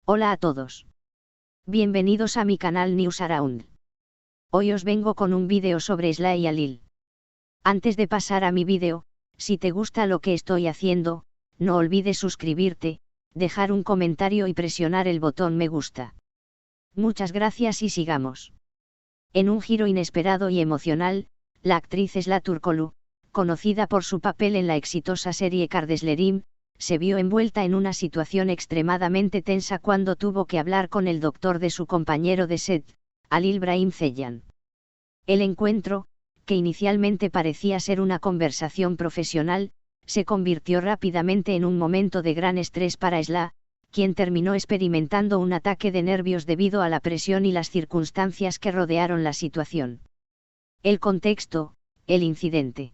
Hola a todos. Bienvenidos a mi canal News Around. Hoy os vengo con un vídeo sobre Sla y Alil. Antes de pasar a mi vídeo, si te gusta lo que estoy haciendo, no olvides suscribirte, dejar un comentario y presionar el botón me gusta. Muchas gracias y sigamos. En un giro inesperado y emocional, la actriz Sla Turkoglu, conocida por su papel en la exitosa serie Kardashian, se vio envuelta en una situación extremadamente tensa cuando tuvo que hablar con el doctor de su compañero de set, Alil Brahim Ceylan. El encuentro, que inicialmente parecía ser una conversación profesional, se convirtió rápidamente en un momento de gran estrés para Sla, quien terminó experimentando un ataque de nervios debido a la presión y las circunstancias que rodearon la situación. El contexto, el incidente.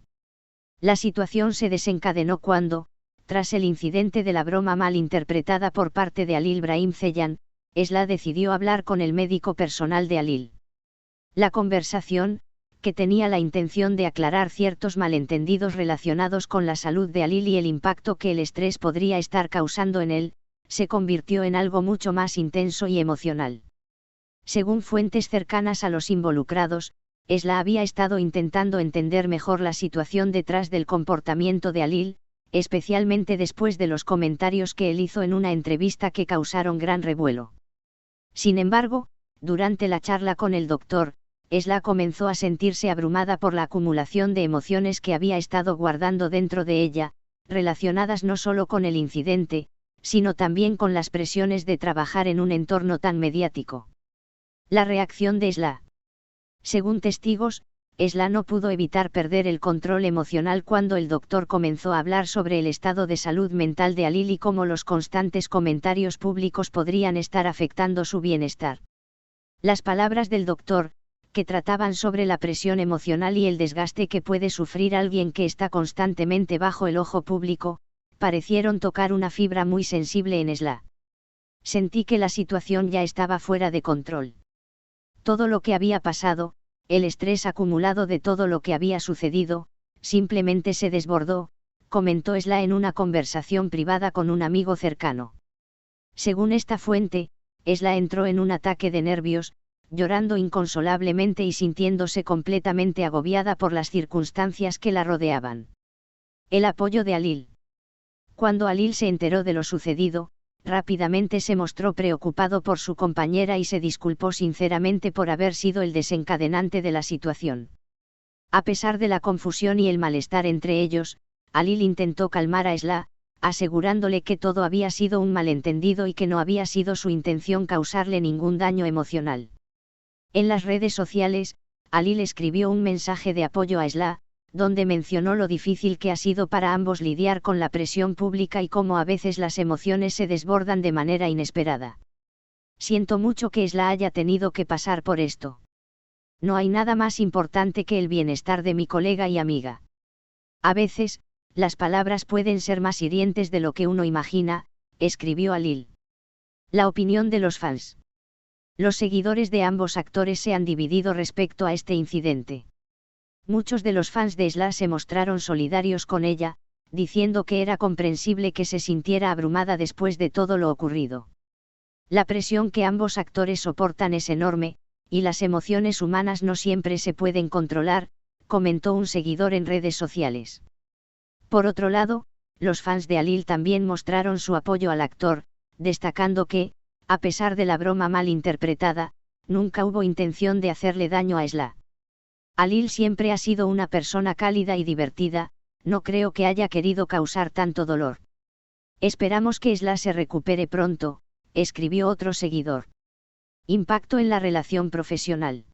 La situación se desencadenó cuando, tras el incidente de la broma mal interpretada por parte de Alil Brahim Ceylan, Sla decidió hablar con el médico personal de Alil. La conversación, que tenía la intención de aclarar ciertos malentendidos relacionados con la salud de Alil y el impacto que el estrés podría estar causando en él, se convirtió en algo mucho más intenso y emocional. Según fuentes cercanas a los involucrados, Sla había estado intentando entender mejor la situación detrás del comportamiento de Alil, especialmente después de los comentarios que él hizo en una entrevista que causaron gran revuelo. Sin embargo, durante la charla con el doctor, Sla comenzó a sentirse abrumada por la acumulación de emociones que había estado guardando dentro de ella, relacionadas no solo con el incidente, sino también con las presiones de trabajar en un entorno tan mediático. La reacción de Sla. Según testigos, Sla no pudo evitar perder el control emocional cuando el doctor comenzó a hablar sobre el estado de salud mental de Alil y cómo los constantes comentarios públicos podrían estar afectando su bienestar. Las palabras del doctor, que trataban sobre la presión emocional y el desgaste que puede sufrir alguien que está constantemente bajo el ojo público, parecieron tocar una fibra muy sensible en Sla. Sentí que la situación ya estaba fuera de control. Todo lo que había pasado, el estrés acumulado de todo lo que había sucedido, simplemente se desbordó, comentó Sla en una conversación privada con un amigo cercano. Según esta fuente, Sla entró en un ataque de nervios, llorando inconsolablemente y sintiéndose completamente agobiada por las circunstancias que la rodeaban. El apoyo de Alil. Cuando Alil se enteró de lo sucedido, rápidamente se mostró preocupado por su compañera y se disculpó sinceramente por haber sido el desencadenante de la situación. A pesar de la confusión y el malestar entre ellos, Alil intentó calmar a Sla, asegurándole que todo había sido un malentendido y que no había sido su intención causarle ningún daño emocional. En las redes sociales, Alil escribió un mensaje de apoyo a Sla, donde mencionó lo difícil que ha sido para ambos lidiar con la presión pública y cómo a veces las emociones se desbordan de manera inesperada. Siento mucho que Sla haya tenido que pasar por esto. No hay nada más importante que el bienestar de mi colega y amiga. A veces, las palabras pueden ser más hirientes de lo que uno imagina, escribió Alil. La opinión de los fans. Los seguidores de ambos actores se han dividido respecto a este incidente. Muchos de los fans de Sla se mostraron solidarios con ella, diciendo que era comprensible que se sintiera abrumada después de todo lo ocurrido. La presión que ambos actores soportan es enorme, y las emociones humanas no siempre se pueden controlar, comentó un seguidor en redes sociales. Por otro lado, los fans de Alil también mostraron su apoyo al actor, destacando que, a pesar de la broma mal interpretada, nunca hubo intención de hacerle daño a Sla. Alil siempre ha sido una persona cálida y divertida, no creo que haya querido causar tanto dolor. Esperamos que Sla se recupere pronto, escribió otro seguidor. Impacto en la relación profesional.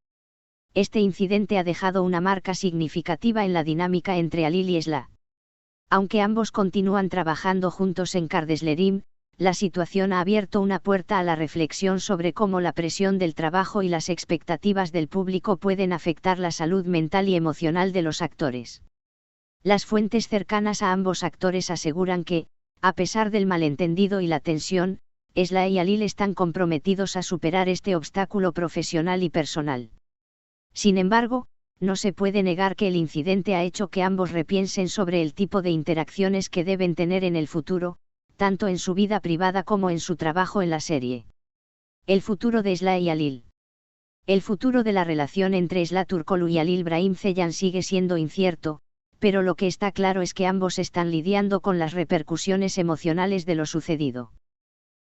Este incidente ha dejado una marca significativa en la dinámica entre Alil y Sla. Aunque ambos continúan trabajando juntos en Kardashian, la situación ha abierto una puerta a la reflexión sobre cómo la presión del trabajo y las expectativas del público pueden afectar la salud mental y emocional de los actores. Las fuentes cercanas a ambos actores aseguran que, a pesar del malentendido y la tensión, Sla y Alil están comprometidos a superar este obstáculo profesional y personal. Sin embargo, no se puede negar que el incidente ha hecho que ambos repiensen sobre el tipo de interacciones que deben tener en el futuro, tanto en su vida privada como en su trabajo en la serie. El futuro de Esla y Halil. El futuro de la relación entre Esla Turkoglu y Halil Brahim Ceylan sigue siendo incierto, pero lo que está claro es que ambos están lidiando con las repercusiones emocionales de lo sucedido.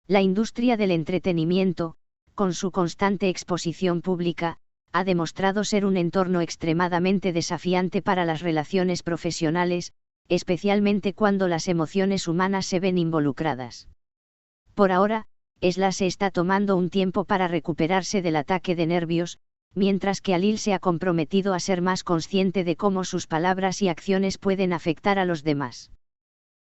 La industria del entretenimiento, con su constante exposición pública, ha demostrado ser un entorno extremadamente desafiante para las relaciones profesionales, especialmente cuando las emociones humanas se ven involucradas. Por ahora, Esla se está tomando un tiempo para recuperarse del ataque de nervios, mientras que Halil se ha comprometido a ser más consciente de cómo sus palabras y acciones pueden afectar a los demás.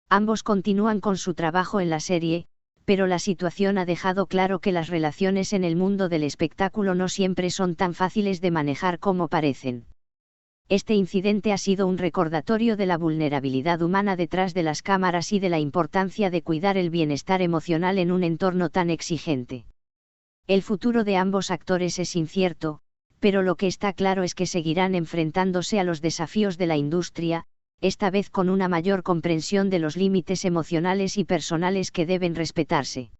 Ambos continúan con su trabajo en la serie, pero la situación ha dejado claro que las relaciones en el mundo del espectáculo no siempre son tan fáciles de manejar como parecen. Este incidente ha sido un recordatorio de la vulnerabilidad humana detrás de las cámaras y de la importancia de cuidar el bienestar emocional en un entorno tan exigente. El futuro de ambos actores es incierto, pero lo que está claro es que seguirán enfrentándose a los desafíos de la industria, esta vez con una mayor comprensión de los límites emocionales y personales que deben respetarse.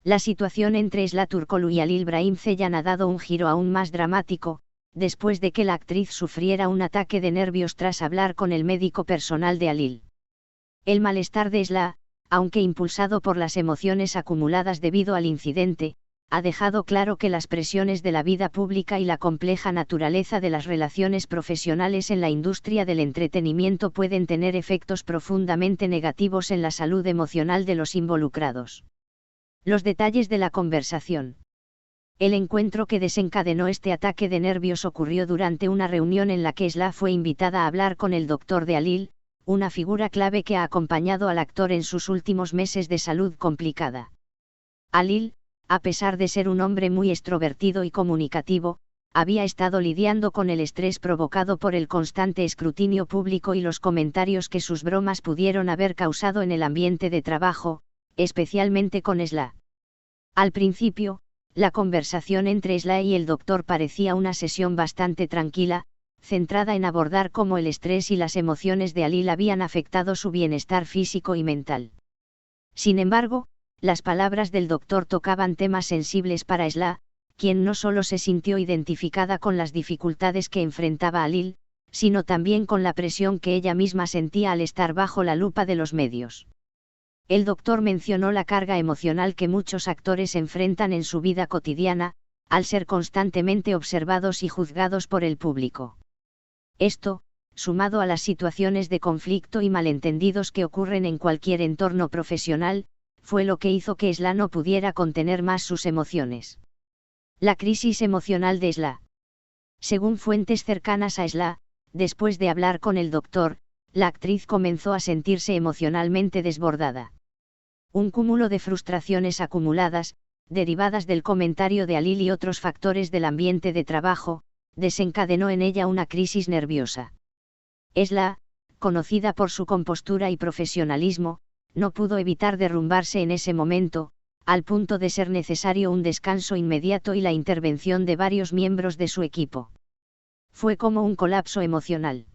La situación entre Esla Turkoglu y Halil Brahim Ceylan ha dado un giro aún más dramático, después de que la actriz sufriera un ataque de nervios tras hablar con el médico personal de Halil. El malestar de Esla, aunque impulsado por las emociones acumuladas debido al incidente, ha dejado claro que las presiones de la vida pública y la compleja naturaleza de las relaciones profesionales en la industria del entretenimiento pueden tener efectos profundamente negativos en la salud emocional de los involucrados. Los detalles de la conversación. El encuentro que desencadenó este ataque de nervios ocurrió durante una reunión en la que Esla fue invitada a hablar con el doctor de Halil, una figura clave que ha acompañado al actor en sus últimos meses de salud complicada. Halil, a pesar de ser un hombre muy extrovertido y comunicativo, había estado lidiando con el estrés provocado por el constante escrutinio público y los comentarios que sus bromas pudieron haber causado en el ambiente de trabajo, especialmente con Esla. Al principio, la conversación entre Esla y el doctor parecía una sesión bastante tranquila, centrada en abordar cómo el estrés y las emociones de Halil habían afectado su bienestar físico y mental. Sin embargo, las palabras del doctor tocaban temas sensibles para Esla, quien no solo se sintió identificada con las dificultades que enfrentaba Halil, sino también con la presión que ella misma sentía al estar bajo la lupa de los medios. El doctor mencionó la carga emocional que muchos actores enfrentan en su vida cotidiana, al ser constantemente observados y juzgados por el público. Esto, sumado a las situaciones de conflicto y malentendidos que ocurren en cualquier entorno profesional, fue lo que hizo que Esla no pudiera contener más sus emociones. La crisis emocional de Esla. Según fuentes cercanas a Esla, después de hablar con el doctor, la actriz comenzó a sentirse emocionalmente desbordada. Un cúmulo de frustraciones acumuladas, derivadas del comentario de Halil y otros factores del ambiente de trabajo, desencadenó en ella una crisis nerviosa. Esla, conocida por su compostura y profesionalismo, no pudo evitar derrumbarse en ese momento, al punto de ser necesario un descanso inmediato y la intervención de varios miembros de su equipo. Fue como un colapso emocional.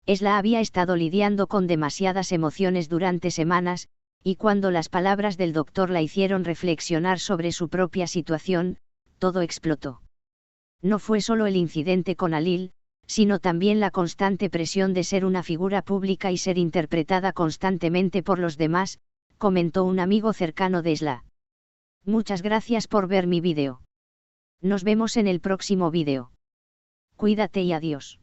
Esla había estado lidiando con demasiadas emociones durante semanas, y cuando las palabras del doctor la hicieron reflexionar sobre su propia situación, todo explotó. No fue solo el incidente con Halil, sino también la constante presión de ser una figura pública y ser interpretada constantemente por los demás, comentó un amigo cercano de Esla. Muchas gracias por ver mi vídeo. Nos vemos en el próximo vídeo. Cuídate y adiós.